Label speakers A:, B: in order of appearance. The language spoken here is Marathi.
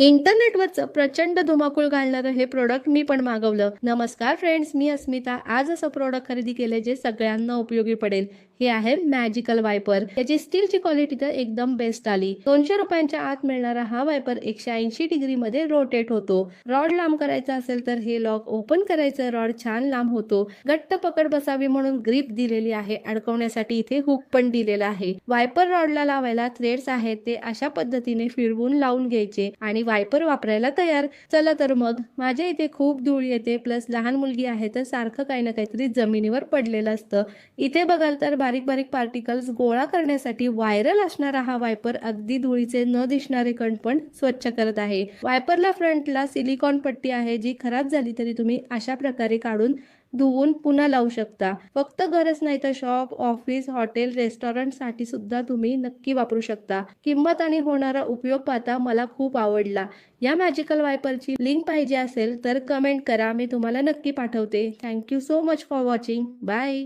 A: इंटरनेटवरचं प्रचंड धुमाकूळ घालणारं हे प्रोडक्ट मी पण मागवलं. नमस्कार फ्रेंड्स, मी अस्मिता. आज असं प्रोडक्ट खरेदी केले जे सगळ्यांना उपयोगी पडेल. हे आहे मॅजिकल वायपर. याची स्टीलची क्वालिटी तर एकदम बेस्ट आली. 200 रुपयांच्या आत मिळणारा हा वायपर 180 डिग्री मध्ये रोटेट होतो. रॉड लांब करायचा असेल तर हे लॉक ओपन करायचं, रॉड छान लांब होतो. घट्ट पकड बसावी म्हणून ग्रिप दिलेली आहे. अडकवण्यासाठी इथे हुक पण दिलेला आहे. वायपर रॉडला लावायला थ्रेड्स आहेत, ते अशा पद्धतीने फिरवून लावून घ्यायचे आणि वायपर वापरायला तयार. चला तर मग. माझ्या इथे खूप धूळ येते, प्लस लहान मुलगी आहे तर सारखं काही ना काहीतरी जमिनीवर पडलेलं असतं. इथे बघाल तर बारीक बारीक पार्टिकल्स गोळा करण्यासाठी व्हायरल असणारा हा वायपर अगदी धुळीचे न दिसणारे कण पण स्वच्छ करत आहे. वायपरला फ्रंटला सिलिकॉन पट्टी आहे, जी खराब झाली तरी तुम्ही अशा प्रकारे काढून धुवून पुन्हा लावू शकता. फक्त गरज नाही तर शॉप, ऑफिस, हॉटेल, रेस्टॉरंट साठी सुद्धा तुम्ही नक्की वापरू शकता. किंमत आणि होणारा उपयोग पाहता मला खूप आवडला. या मॅजिकल वायपरची लिंक पाहिजे असेल तर कमेंट करा, मी तुम्हाला नक्की पाठवते. Thank you so much for watching. Bye.